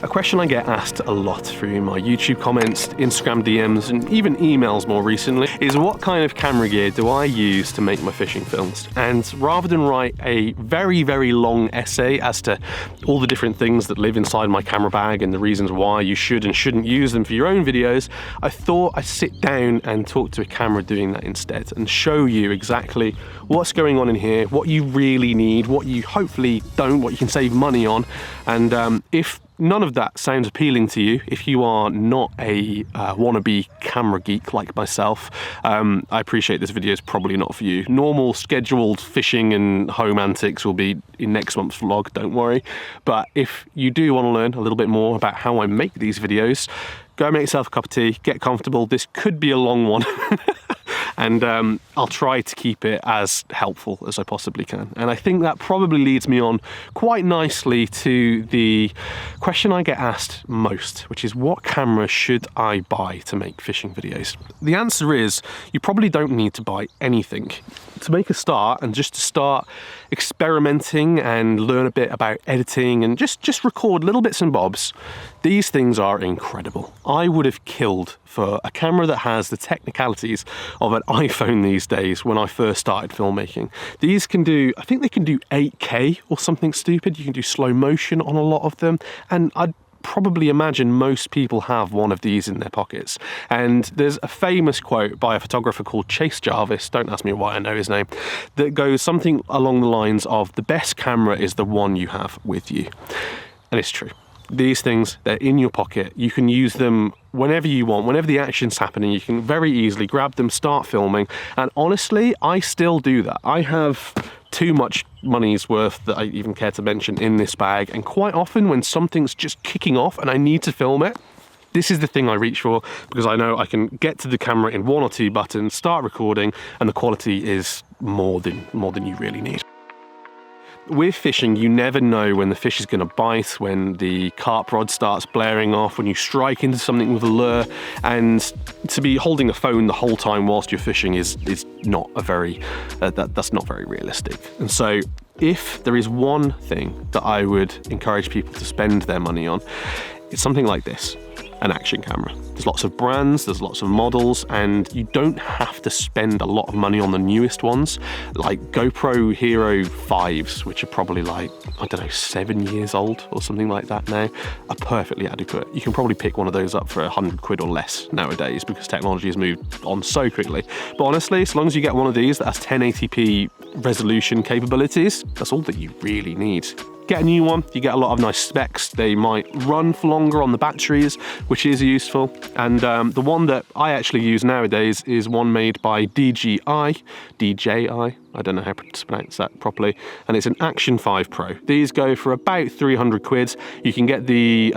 A question I get asked a lot through my YouTube comments, Instagram DMs, and even emails more recently is what kind of camera gear do I use to make my fishing films? And rather than write a very, very long essay as to all the different things that live inside my camera bag and the reasons why you should and shouldn't use them for your own videos, I thought I'd sit down and talk to a camera doing that instead and show you exactly what's going on in here, what you really need, what you hopefully don't, what you can save money on. And if none of that sounds appealing to you, if you are not a wannabe camera geek like myself, I appreciate this video is probably not for you. Normal scheduled fishing and home antics will be in next month's vlog, don't worry. But if you do want to learn a little bit more about how I make these videos, go make yourself a cup of tea, get comfortable. This could be a long one. And I'll try to keep it as helpful as I possibly can. And I think that probably leads me on quite nicely to the question I get asked most, which is what camera should I buy to make fishing videos? The answer is you probably don't need to buy anything. To make a start and just to start experimenting and learn a bit about editing and just record little bits and bobs, these things are incredible. I would have killed for a camera that has the technicalities of an iPhone these days when I first started filmmaking. These can do, I think they can do 8K or something stupid. You can do slow motion on a lot of them, and I'd probably imagine most people have one of these in their pockets. And there's a famous quote by a photographer called Chase Jarvis, don't ask me why I know his name, that goes something along the lines of the best camera is the one you have with you. And it's true. These things, they're in your pocket. You can use them whenever you want, whenever the action's happening. You can very easily grab them, start filming. And honestly, I still do that. I have too much money's worth that I even care to mention in this bag. And quite often when something's just kicking off and I need to film it, this is the thing I reach for, because I know I can get to the camera in 1 or 2 buttons, start recording, and the quality is more than you really need. With fishing, you never know when the fish is going to bite, when the carp rod starts blaring off, when you strike into something with a lure, and to be holding a phone the whole time whilst you're fishing is not a very, that's not very realistic. And so if there is one thing that I would encourage people to spend their money on, it's something like this. An action camera. There's lots of brands, there's lots of models, and you don't have to spend a lot of money on the newest ones, like GoPro Hero 5s, which are probably like, I don't know, 7 years old or something like that now, are perfectly adequate. You can probably pick one of those up for 100 quid or less nowadays because technology has moved on so quickly. But honestly, as long as you get one of these that has 1080p resolution capabilities, that's all that you really need. Get a new one, you get a lot of nice specs. They might run for longer on the batteries, which is useful. And the one that I actually use nowadays is one made by DJI, I don't know how to pronounce that properly, and it's an Action 5 Pro. These go for about 300 quid. You can get the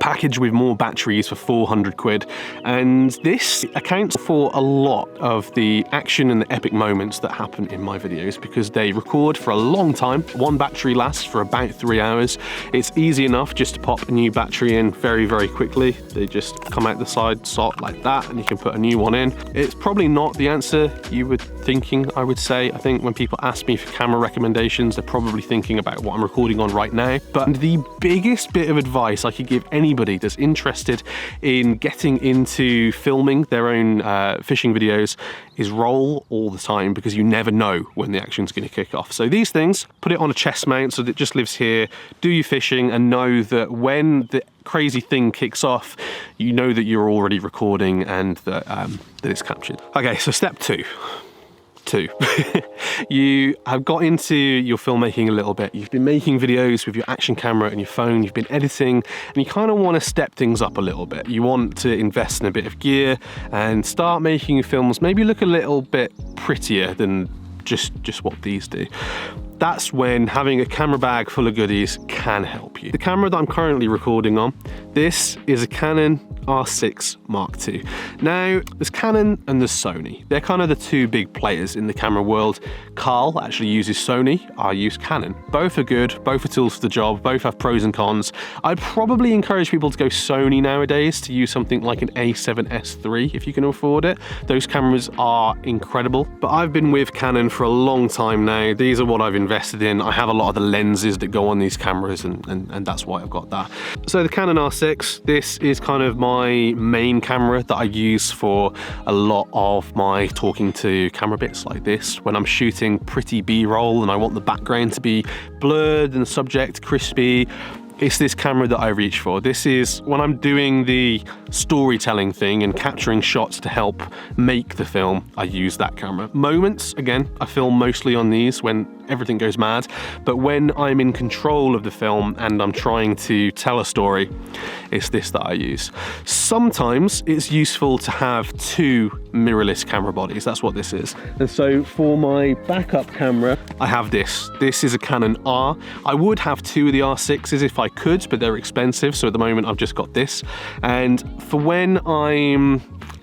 package with more batteries for 400 quid. And this accounts for a lot of the action and the epic moments that happen in my videos because they record for a long time. One battery lasts for about 3 hours. It's easy enough just to pop a new battery in very, very quickly. They just come out the side slot like that and you can put a new one in. It's probably not the answer you were thinking, I would say. I think when people ask me for camera recommendations, they're probably thinking about what I'm recording on right now. But the biggest bit of advice I could give anybody that's interested in getting into filming their own fishing videos is roll all the time, because you never know when the action's going to kick off. So these things, put it on a chest mount so that it just lives here, do your fishing, and know that when the crazy thing kicks off, you know that you're already recording and that it's captured. Okay, so step two. You have got into your filmmaking a little bit. You've been making videos with your action camera and your phone, you've been editing, and you kind of want to step things up a little bit. You want to invest in a bit of gear and start making your films maybe look a little bit prettier than just what these do. That's when having a camera bag full of goodies can help you. The camera that I'm currently recording on, this is a Canon R6 Mark II. Now, there's Canon and there's Sony. They're kind of the two big players in the camera world. Carl actually uses Sony, I use Canon. Both are good, both are tools for the job, both have pros and cons. I'd probably encourage people to go Sony nowadays, to use something like an A7S III if you can afford it. Those cameras are incredible, but I've been with Canon for a long time now. These are what I've invested in. I have a lot of the lenses that go on these cameras, and and that's why I've got that. So the Canon R6, this is kind of my main camera that I use for a lot of my talking to camera bits like this. When I'm shooting pretty B-roll and I want the background to be blurred and the subject crispy, it's this camera that I reach for. This is when I'm doing the storytelling thing and capturing shots to help make the film, I use that camera. Moments, again, I film mostly on these when everything goes mad, but when I'm in control of the film and I'm trying to tell a story, it's this that I use. Sometimes it's useful to have two mirrorless camera bodies. That's what this is. And so for my backup camera, I have this. This is a Canon R. I would have two of the R6s if I could, but they're expensive. So at the moment I've just got this. And for when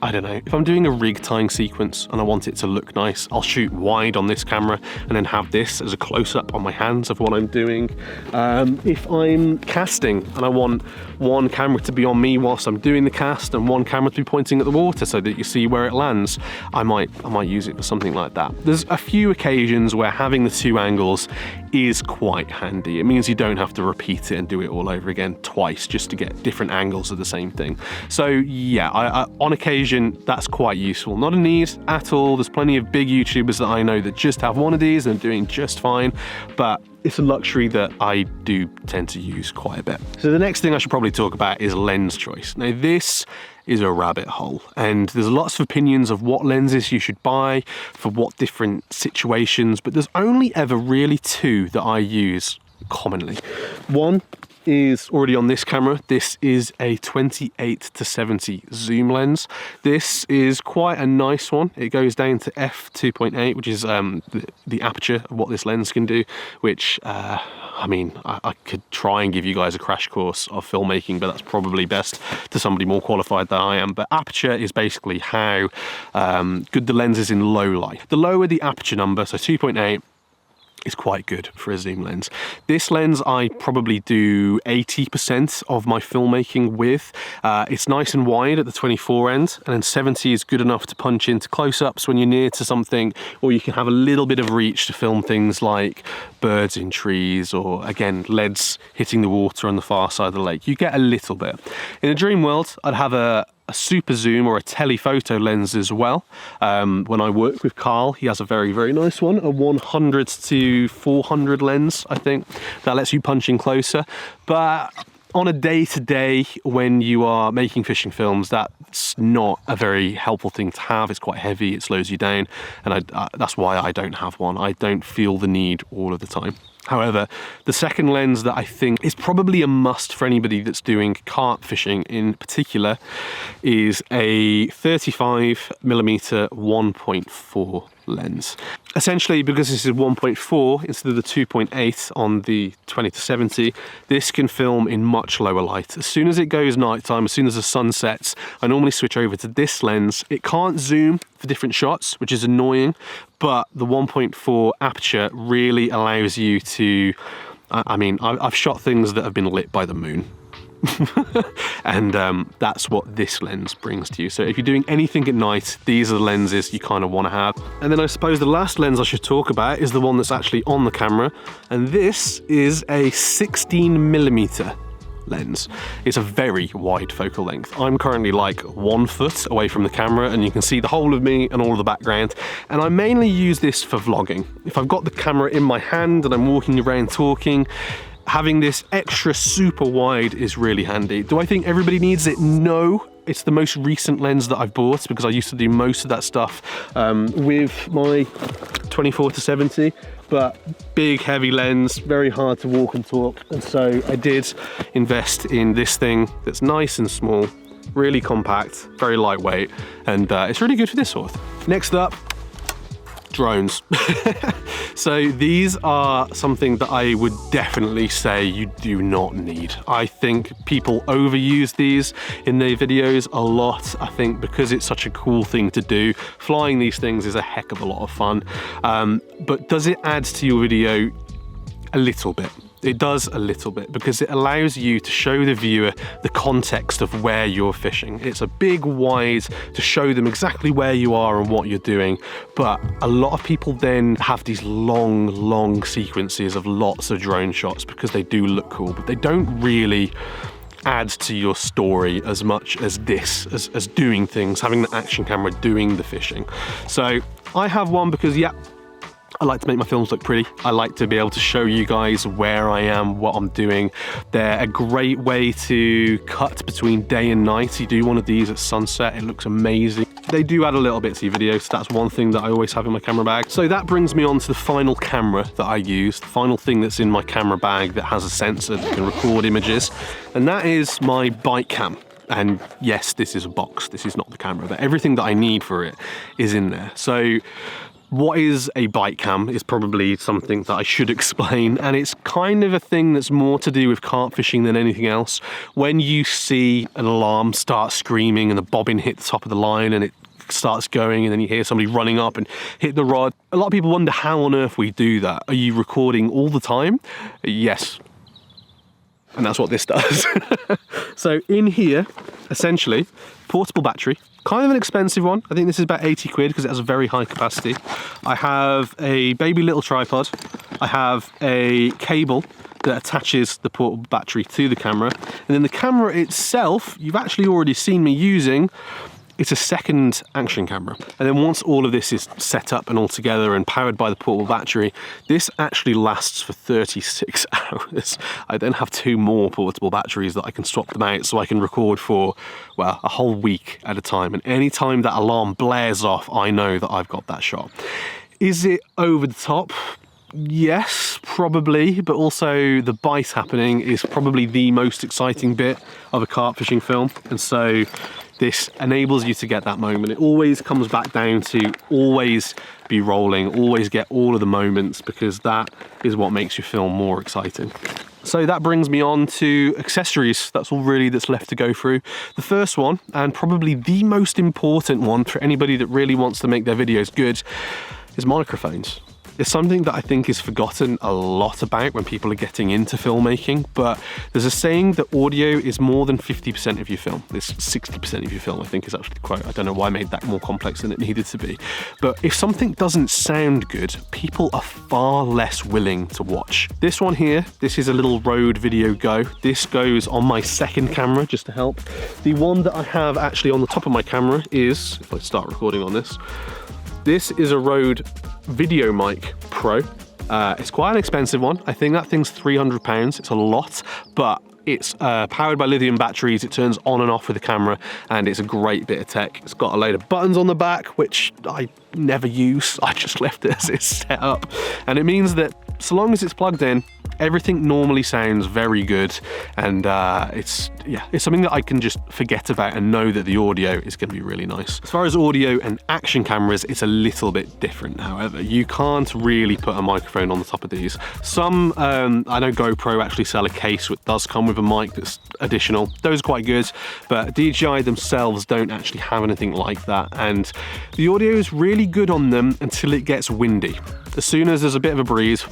I don't know, if I'm doing a rig tying sequence and I want it to look nice, I'll shoot wide on this camera and then have this as a close-up on my hands of what I'm doing. If I'm casting and I want one camera to be on me whilst I'm doing the cast and one camera to be pointing at the water so that you see where it lands, I might use it for something like that. There's a few occasions where having the two angles is quite handy. It means you don't have to repeat it and do it all over again twice just to get different angles of the same thing. So yeah, on occasion, that's quite useful. Not a need at all. There's plenty of big YouTubers that I know that just have one of these and are doing just fine, but it's a luxury that I do tend to use quite a bit. So the next thing I should probably talk about is lens choice. Now this is a rabbit hole, and there's lots of opinions of what lenses you should buy for what different situations, but there's only ever really two that I use commonly. One is already on this camera. This is a 28-70 zoom lens. This is quite a nice one. It goes down to f2.8, which is the aperture of what this lens can do, which I mean, I could try and give you guys a crash course of filmmaking, but that's probably best to somebody more qualified than I am. But aperture is basically how good the lens is in low light. The lower the aperture number, so 2.8, is quite good for a zoom lens. This lens I probably do 80% of my filmmaking with. It's nice and wide at the 24 end, and then 70 is good enough to punch into close-ups when you're near to something, or you can have a little bit of reach to film things like birds in trees, or again, leads hitting the water on the far side of the lake. You get a little bit. In a dream world, I'd have a super zoom or a telephoto lens as well. When I work with Carl, he has a very, very nice one, a 100 to 400 lens, I think, that lets you punch in closer. But on a day-to-day, when you are making fishing films, that's not a very helpful thing to have. It's quite heavy, it slows you down, and that's why I don't have one. I don't feel the need all of the time. However, the second lens that I think is probably a must for anybody that's doing carp fishing in particular is a 35mm 1.4 lens. Essentially, because this is 1.4 instead of the 2.8 on the 20-70, this can film in much lower light. As soon as it goes nighttime, as soon as the sun sets, I normally switch over to this lens. It can't zoom for different shots, which is annoying, but the 1.4 aperture really allows you to, I mean, I've shot things that have been lit by the moon. And that's what this lens brings to you. So if you're doing anything at night, these are the lenses you kind of want to have. And then I suppose the last lens I should talk about is the one that's actually on the camera, and this is a 16mm lens. It's a very wide focal length. I'm currently like 1 foot away from the camera, and you can see the whole of me and all of the background, and I mainly use this for vlogging. If I've got the camera in my hand and I'm walking around talking, having this extra super wide is really handy. Do I think everybody needs it? No. It's the most recent lens that I've bought because I used to do most of that stuff with my 24-70, but big heavy lens, very hard to walk and talk, and so I did invest in this thing that's nice and small, really compact, very lightweight, and it's really good for this sort of thing. Next up, drones. So these are something that I would definitely say you do not need. I think people overuse these in their videos a lot. I think because it's such a cool thing to do, flying these things is a heck of a lot of fun. But does it add to your video? A little bit. It does a little bit, because it allows you to show the viewer the context of where you're fishing. It's a big wide to show them exactly where you are and what you're doing. But a lot of people then have these long sequences of lots of drone shots because they do look cool, but they don't really add to your story as much as this, as doing things, having the action camera doing the fishing. So I have one because, yeah, I like to make my films look pretty. I like to be able to show you guys where I am, what I'm doing. They're a great way to cut between day and night. You do one of these at sunset, it looks amazing. They do add a little bit to your video, so that's one thing that I always have in my camera bag. So that brings me on to the final camera that I use, the final thing that's in my camera bag that has a sensor that can record images, and that is my bike cam. And yes, this is a box, this is not the camera, but everything that I need for it is in there. So what is a bike cam is probably something that I should explain, and it's kind of a thing that's more to do with carp fishing than anything else. When you see an alarm start screaming and the bobbin hit the top of the line and it starts going, and then you hear somebody running up and hit the rod, a lot of people wonder how on earth we do that. Are you recording all the time? Yes. And that's what this does. So in here, essentially, portable battery, kind of an expensive one. I think this is about 80 quid because it has a very high capacity. I have a baby little tripod. I have a cable that attaches the portable battery to the camera. And then the camera itself, you've actually already seen me using. It's a second action camera. And then once all of this is set up and all together and powered by the portable battery, this actually lasts for 36 hours. I then have 2 more portable batteries that I can swap them out so I can record for, well, a whole week at a time. And any time that alarm blares off, I know that I've got that shot. Is it over the top? Yes, probably, but also the bite happening is probably the most exciting bit of a carp fishing film. And so this enables you to get that moment. It always comes back down to always be rolling, always get all of the moments, because that is what makes your film more exciting. So that brings me on to accessories. That's all really that's left to go through. The first one, and probably the most important one for anybody that really wants to make their videos good, is microphones. It's something that I think is forgotten a lot about when people are getting into filmmaking, but there's a saying that audio is more than 50% of your film. It's 60% of your film, I think is actually the quote. I don't know why I made that more complex than it needed to be. But if something doesn't sound good, people are far less willing to watch. This one here, this is a little Rode Video Go. This goes on my second camera just to help. The one that I have actually on the top of my camera is, if I start recording on this, this is a Rode VideoMic Pro. It's quite an expensive one. I think that thing's £300. It's a lot, but it's powered by lithium batteries. It turns on and off with the camera, and it's a great bit of tech. It's got a load of buttons on the back, which I never use. I just left it as it's set up. And it means that so long as it's plugged in, everything normally sounds very good, and it's something that I can just forget about and know that the audio is going to be really nice. As far as audio and action cameras, it's a little bit different. However, you can't really put a microphone on the top of these. Some, I know GoPro actually sell a case which does come with a mic that's additional. Those are quite good, but DJI themselves don't actually have anything like that, and the audio is really good on them until it gets windy. As soon as there's a bit of a breeze,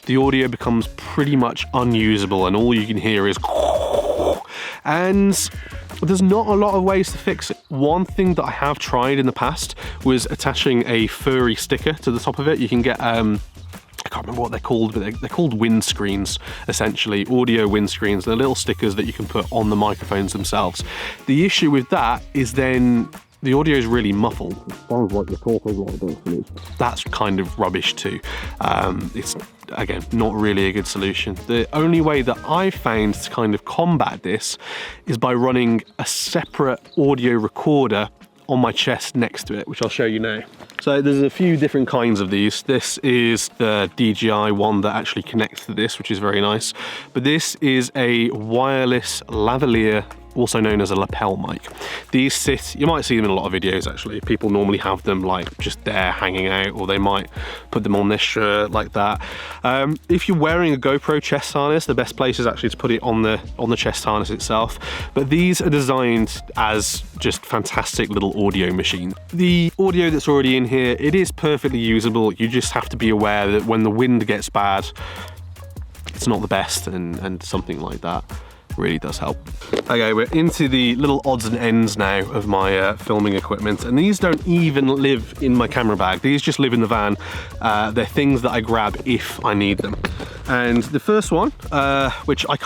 the audio becomes pretty much unusable, and all you can hear is and there's not a lot of ways to fix it. One thing that I have tried in the past was attaching a furry sticker to the top of it. You can get I can't remember what they're called, but they're called windscreens, essentially, audio windscreens. They're little stickers that you can put on the microphones themselves. The issue with that is then the audio is really muffled. Sounds like you're talking like this. That's kind of rubbish too. It's, again, not really a good solution. The only way that I've found to kind of combat this is by running a separate audio recorder on my chest next to it, which I'll show you now. So there's a few different kinds of these. This is the DJI one that actually connects to this, which is very nice. But this is a wireless lavalier, also known as a lapel mic. These sit, you might see them in a lot of videos actually. People normally have them like just there hanging out, or they might put them on this shirt like that. If you're wearing a GoPro chest harness, the best place is actually to put it on the chest harness itself. But these are designed as just fantastic little audio machines. The audio that's already in here, it is perfectly usable. You just have to be aware that when the wind gets bad, it's not the best, and something like that really does help. Okay, we're into the little odds and ends now of my filming equipment, and these don't even live in my camera bag. These just live in the van. They're things that I grab if I need them. And the first one, which I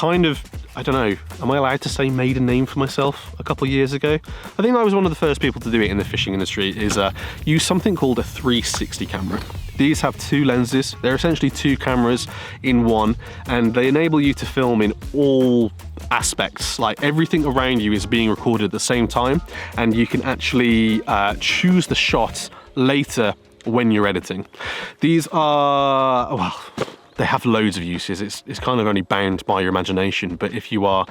don't know, am I allowed to say made a name for myself a couple of years ago? I think I was one of the first people to do it in the fishing industry, is use something called a 360 camera. These have two lenses. They're essentially two cameras in one, and they enable you to film in all aspects. Like, everything around you is being recorded at the same time, and you can actually choose the shot later when you're editing. These are, well, they have loads of uses. It's kind of only bound by your imagination, but if you are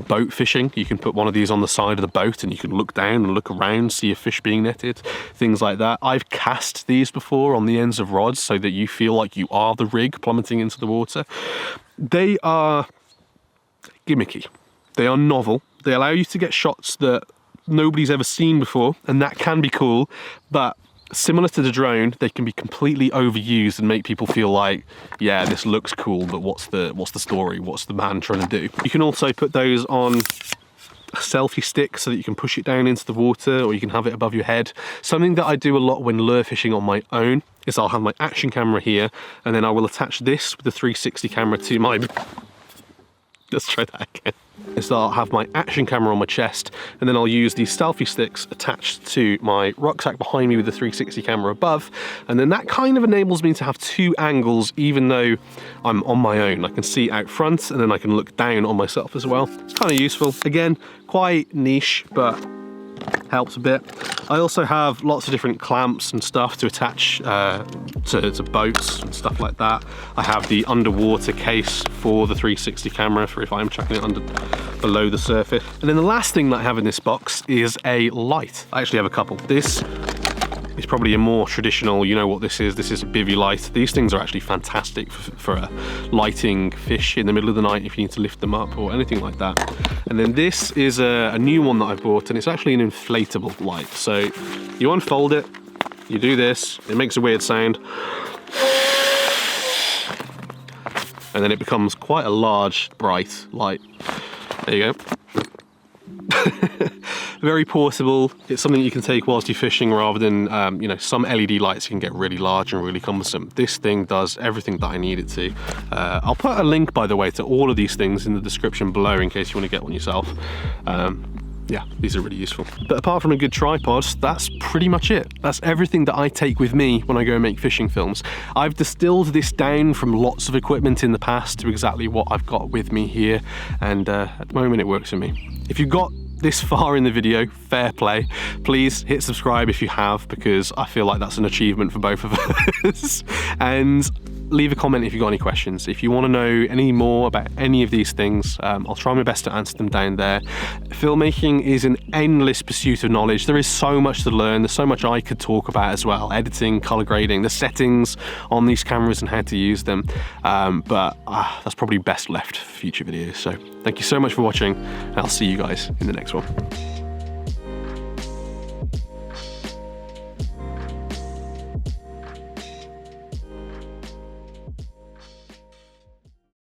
boat fishing, you can put one of these on the side of the boat and you can look down and look around, see a fish being netted, things like that. I've cast these before on the ends of rods so that you feel like you are the rig plummeting into the water. They are gimmicky. They are novel. They allow you to get shots that nobody's ever seen before, and that can be cool, but similar to the drone, they can be completely overused and make people feel like, yeah, this looks cool, but what's the story? What's the man trying to do? You can also put those on a selfie stick so that you can push it down into the water, or you can have it above your head. Something that I do a lot when lure fishing on my own is I'll have my action camera here, and then I will attach this with the 360 camera to my... Let's try that again. So I'll have my action camera on my chest, and then I'll use these selfie sticks attached to my rucksack behind me with the 360 camera above, and then that kind of enables me to have two angles even though I'm on my own. I can see out front, and then I can look down on myself as well. It's kind of useful. Again, quite niche, but helps a bit. I also have lots of different clamps and stuff to attach to boats and stuff like that. I have the underwater case for the 360 camera for if I'm chucking it below the surface. And then the last thing that I have in this box is a light. I actually have a couple. This is probably a more traditional, you know what this is a bivvy light. These things are actually fantastic for lighting fish in the middle of the night if you need to lift them up or anything like that. And then this is a new one that I bought, and it's actually an inflatable light. So you unfold it, you do this, it makes a weird sound, and then it becomes quite a large, bright light. There you go. Very portable. It's something you can take whilst you're fishing rather than, you know, some LED lights can get really large and really cumbersome. This thing does everything that I need it to. I'll put a link, by the way, to all of these things in the description below in case you want to get one yourself. Yeah, these are really useful. But apart from a good tripod, that's pretty much it. That's everything that I take with me when I go and make fishing films. I've distilled this down from lots of equipment in the past to exactly what I've got with me here, and at the moment it works for me. If you've got this far in the video, fair play. Please hit subscribe if you have, because I feel like that's an achievement for both of us. And leave a comment if you've got any questions. If you want to know any more about any of these things, I'll try my best to answer them down there. Filmmaking is an endless pursuit of knowledge. There is so much to learn. There's so much I could talk about as well. Editing, color grading, the settings on these cameras and how to use them. But that's probably best left for future videos. So thank you so much for watching, and I'll see you guys in the next one.